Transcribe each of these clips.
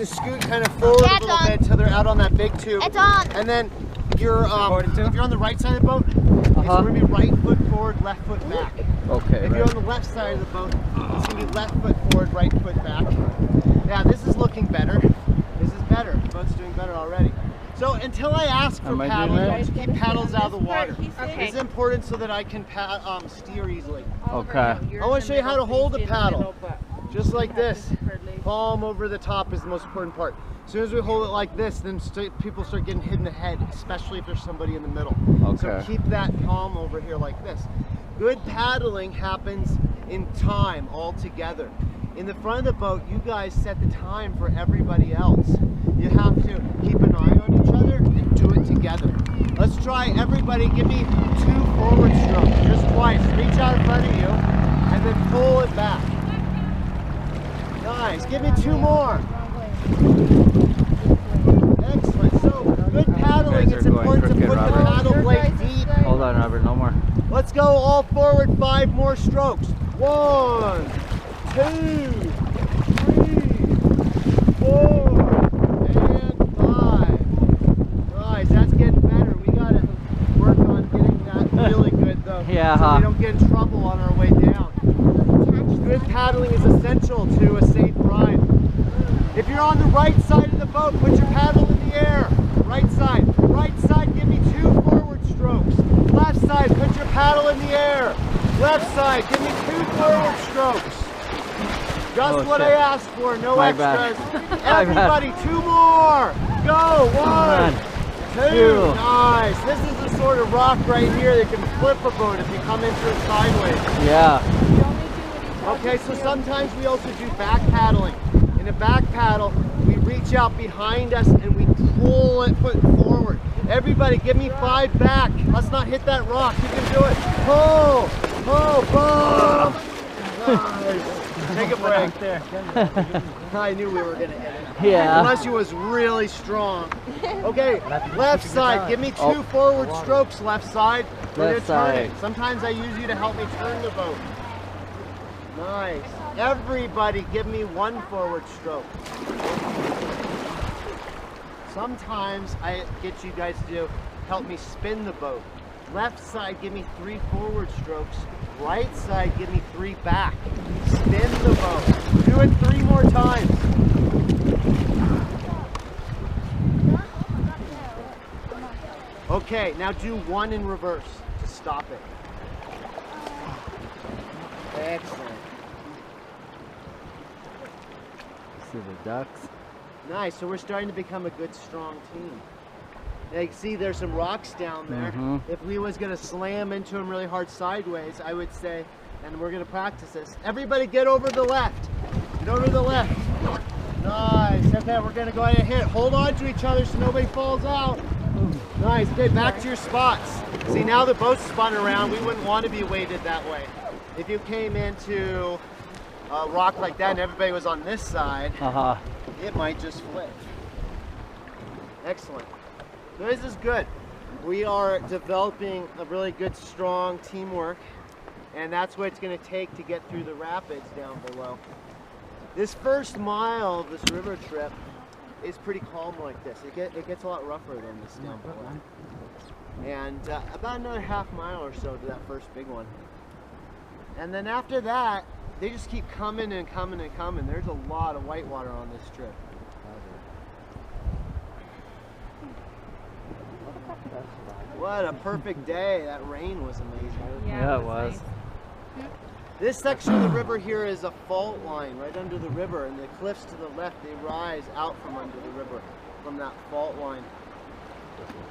scoot kind of forward a little bit until they're out on that big tube. It's on. And then if you're on the right side of the boat, it's going to be right foot forward, left foot back. Okay. If you're on the left side of the boat, it's going to be left foot forward, right foot back. Yeah, this is looking better. This is better. The boat's doing better already. So until I ask for paddling, don't just keep paddles out of the water. Okay. It's important so that I can steer easily. Okay. I want to show you how to hold a paddle. Just like this. Palm over the top is the most important part. As soon as we hold it like this, then people start getting hit in the head, especially if there's somebody in the middle. Okay. So keep that palm over here like this. Good paddling happens in time all together. In the front of the boat, you guys set the time for everybody else. You have to keep an eye on each other and do it together. Let's try, everybody, give me 2 forward strokes, just twice. Reach out in front of you and then pull it back. Nice, give me 2 more. Excellent, so good paddling, it's important to put the paddle blade deep. Hold on, Robert, no more. Let's go all forward, 5 more strokes. 1, 2, 3, 4, and 5. Nice, that's getting better. We gotta work on getting that really good though. Yeah. So we don't get in trouble on our way down. Good paddling is essential to a safe ride. If you're on the right side of the boat, put your paddle in the air. Right side, give me 2 forward strokes. Left side, put your paddle in the air. Left side, give me 2 forward strokes. Just what I asked for, no extras. Everybody, 2 more. Go, 1, 2. Nice. This is the sort of rock right here that can flip a boat if you come into it sideways. Yeah. Okay, so sometimes we also do back paddling. In a back paddle, we reach out behind us and we pull it, put it forward. Everybody, give me 5 back. Let's not hit that rock. You can do it. Pull, pull, pull. Nice. Take a break there. I knew we were going to hit it. Yeah. Unless you was really strong. Okay, left side. Give me 2 forward strokes, left side. Left side. Sometimes I use you to help me turn the boat. Nice. Everybody give me 1 forward stroke. Sometimes I get you guys to help me spin the boat. Left side, give me 3 forward strokes. Right side, give me 3 back. Spin the boat. Do it 3 more times. Okay, now do 1 in reverse to stop it. Excellent. See the ducks. Nice, so we're starting to become a good, strong team. Now you can see there's some rocks down there. If we was going to slam into them really hard sideways, I would say, and we're going to practice this, everybody get over the left. Get over the left. Nice. Okay, we're going to go ahead and hit. Hold on to each other so nobody falls out. Nice. Okay, back to your spots. See, now the boat's spun around. We wouldn't want to be weighted that way. If you came into a rock like that and everybody was on this side, it might just flip. Excellent. So this is good. We are developing a really good, strong teamwork, and that's what it's going to take to get through the rapids down below. This first mile of this river trip is pretty calm like this. It gets a lot rougher than this down below. And about another ½ mile or so to that first big one. And then after that, they just keep coming and coming and coming. There's a lot of whitewater on this trip. What a perfect day. That rain was amazing. Yeah, it was. Nice. This section of the river here is a fault line right under the river, and the cliffs to the left, they rise out from under the river from that fault line.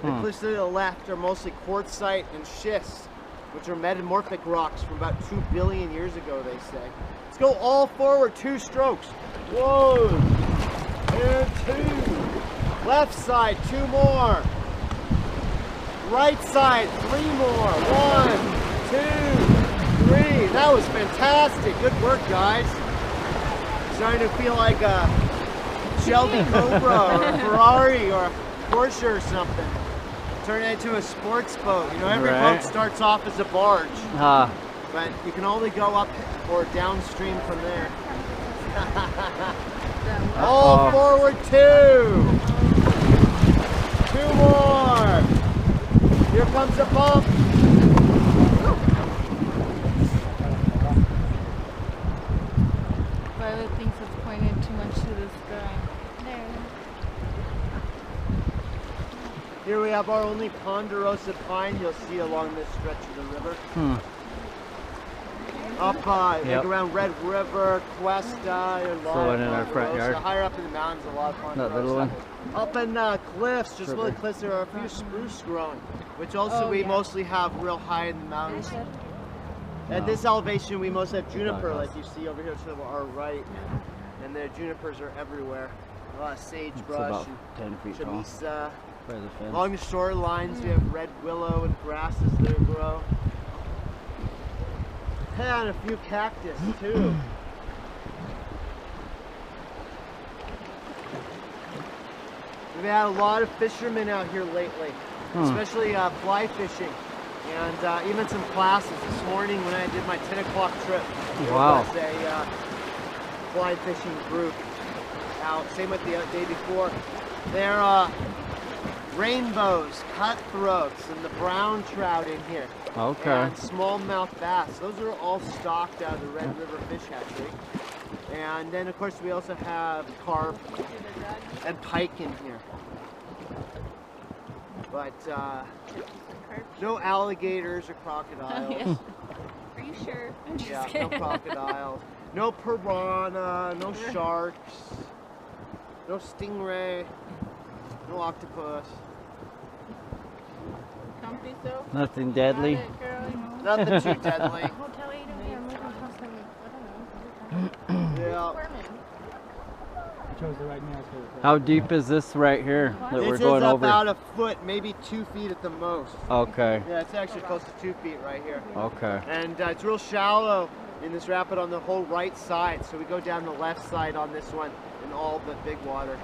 The cliffs to the left are mostly quartzite and schists, which are metamorphic rocks from about 2 billion years ago, they say. Let's go all forward, 2 strokes. 1 and 2. Left side, 2 more. Right side, 3 more. 1, 2, 3. That was fantastic. Good work, guys. Starting to feel like a Shelby Cobra or a Ferrari or a Porsche or something. Turn it into a sports boat. You know, every boat starts off as a barge, but you can only go up or downstream from there. All forward 2. 2 more. Here comes a bump. Violet thinks it's pointed too much to the sky. There. Here we have our only ponderosa pine you'll see along this stretch of the river. Up like around Red River, Cuesta, and So one in our front yard. Higher up in the mountains, a lot of ponderosa. That little one. Up in cliffs, just below the cliffs, there are a few spruce growing, which also we mostly have real high in the mountains. At this elevation, we mostly have juniper, like you see over here to our right, and the junipers are everywhere. A lot of sagebrush, and 10 feet tall. chamisa. By the fence. Along the shorelines, we have red willow and grasses that grow. And a few cactus too. We've had a lot of fishermen out here lately, especially fly fishing, and even some classes. This morning when I did my 10 o'clock trip, there was a fly fishing group out. Same with the day before. They're rainbows, cutthroats, and the brown trout in here. Okay. And smallmouth bass. Those are all stocked out of the Red River Fish Hatchery. And then of course we also have carp and pike in here. But no alligators or crocodiles. Are you sure? I'm just Yeah, kidding. no crocodiles. No piranha, no sharks, no stingray, no octopus. Comfy so? Nothing deadly. Nothing too deadly. Yeah. How deep is this right here that we're This going is over? about a foot, maybe 2 feet at the most. Okay. Yeah, it's actually close to 2 feet right here. Okay. And it's real shallow in this rapid on the whole right side. So we go down the left side on this one in all the big water.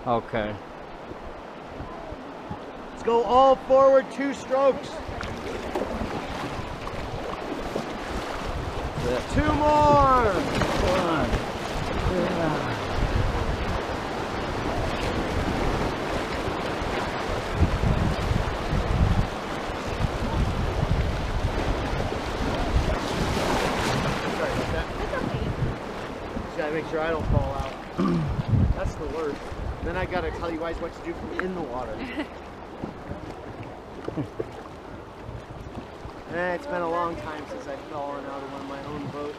Okay. Let's go all forward 2 strokes. 2 more. 1. Yeah. Sorry about that. Just gotta make sure I don't fall out. That's the worst. Then I gotta tell you guys what to do from in the water. It's been a long time since I've fallen out of one of my own boats.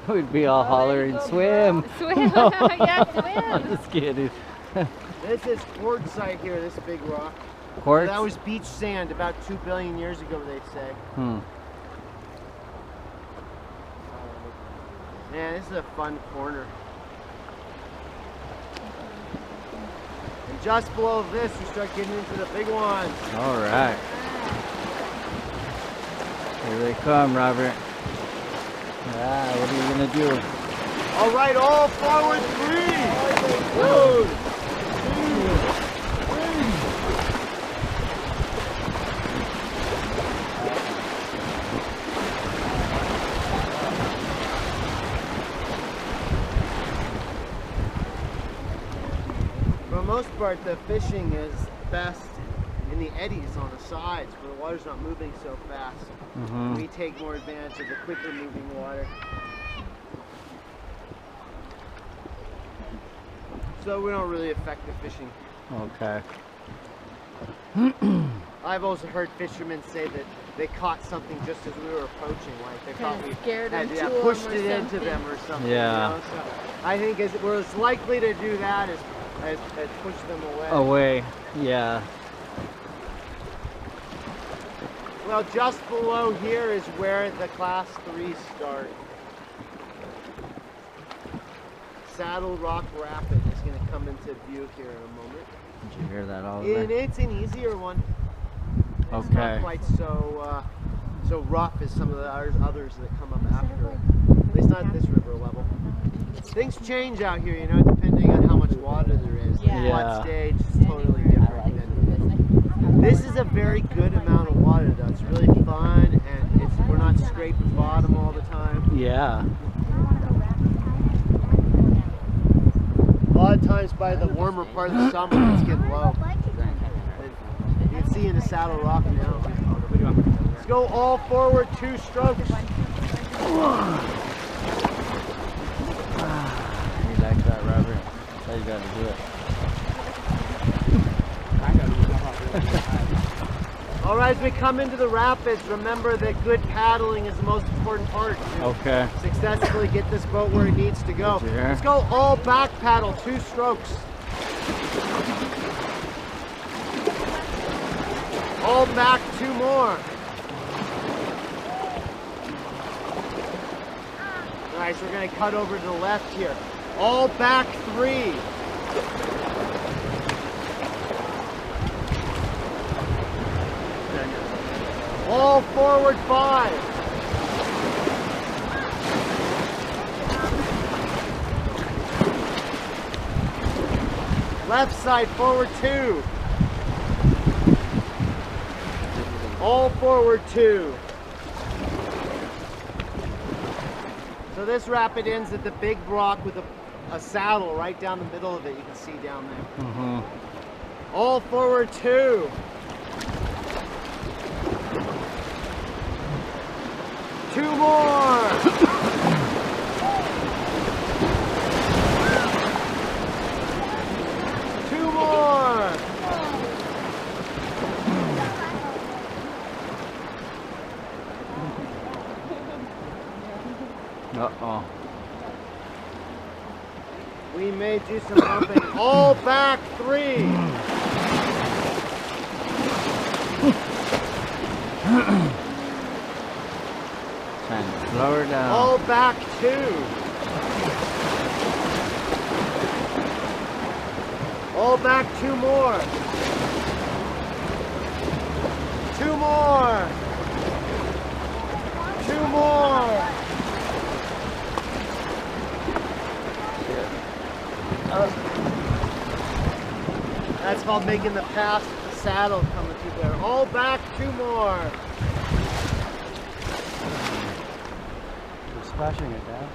We'd be all hollering, swim! Swim! No. Yeah, swim! Just kidding. This is quartzite here, this big rock. Quartz? That was beach sand about 2 billion years ago, they say. Man, this is a fun corner. And just below this, we start getting into the big ones. All right. Here they come, Robert. Ah, what are you gonna do? All right, all forward 3. 2, 3. For the most part, the fishing is best in the eddies on the sides where the water's not moving so fast. We take more advantage of the quicker moving water. So we don't really affect the fishing. Okay. I've also heard fishermen say that they caught something just as we were approaching, like they thought we scared had them to pushed them or it into something. them or something. Yeah. You know? So I think we're as likely to do that as push them away. Away. Yeah. Well, just below here is where the class 3 start. Saddle Rock Rapid is going to come into view here in a moment. Did you hear that all And there? it's an easier one. It's Okay. not quite so so rough as some of the others that come up after it. At least not at this river level. Things change out here, you know, depending on how much water there is. The Yeah. flood stage is totally different. This is a very good amount of water though. It's really fun and we're not scraping bottom all the time. Yeah. sometimes by the warmer part of the summer it's getting low. You can see in the saddle rocking now. Let's go all forward, 2 strokes. You like that, Robert? That's how you gotta do it. All right, as we come into the rapids, remember that good paddling is the most important part to Okay. successfully get this boat where it needs to go. Let's go all back paddle, 2 strokes. All back, 2 more. All right, so we're gonna cut over to the left here. All back, 3. All forward, 5. Left side forward, 2. All forward, 2. So this rapid ends at the big rock with a saddle right down the middle of it. You can see down there. All forward, 2. 2 more. 2 more. Uh-oh. We may do some bumping. All back, 3. Trying to slow her down. All back, 2. All back, 2 more. 2 more. 2 more. That's called making the pass with the saddle coming through there. All back, 2 more. We're splashing it down.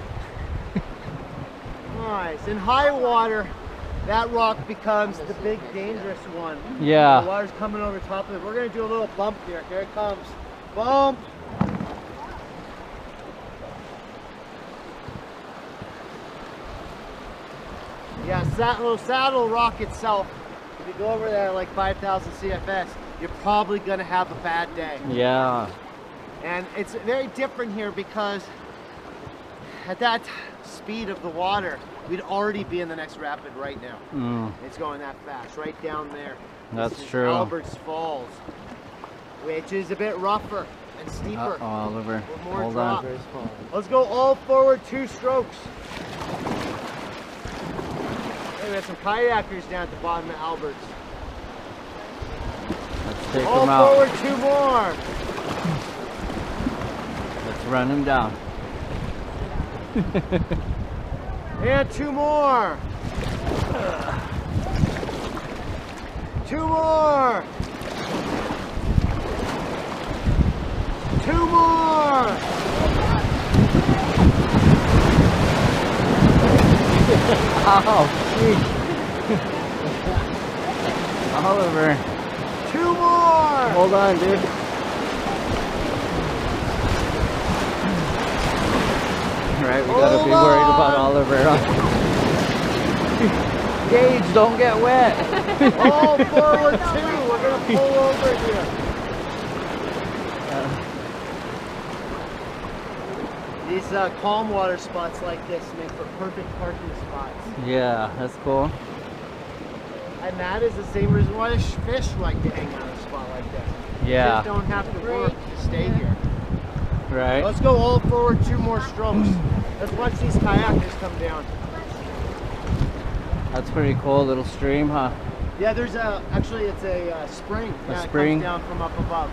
Nice. In high water, that rock becomes the big dangerous one. Yeah. The water's coming over top of it. We're going to do a little bump here. Here it comes. Bump. Yeah, saddle rock itself, if you go over there at like 5,000 CFS, you're probably going to have a bad day. Yeah. And it's very different here because at that speed of the water, we'd already be in the next rapid right now. It's going that fast, right down there. That's This is true. Albert's Falls, which is a bit rougher and steeper. Oliver. With more Hold drop. on. Let's go all forward, 2 strokes. Hey, we have some kayakers down at the bottom of Albert's. Let's take All him out. forward, 2 more. Let's run him down. And 2 more. 2 more. 2 more. Oh, jeez. Oliver. 2 more. Hold on, dude. Right, we gotta be worried about Oliver. Gage, don't get wet. All forward, 2. We're gonna pull over here. These calm water spots like this make for perfect parking spots. Yeah, that's cool. And that is the same reason why the fish like to hang out in a spot like this. Yeah. Fish don't have to work to stay here. Right. Let's go all forward, 2 more strokes. Let's watch these kayakers come down. That's pretty cool, little stream, huh? Yeah, there's actually it's a spring. A It spring? comes down from up above.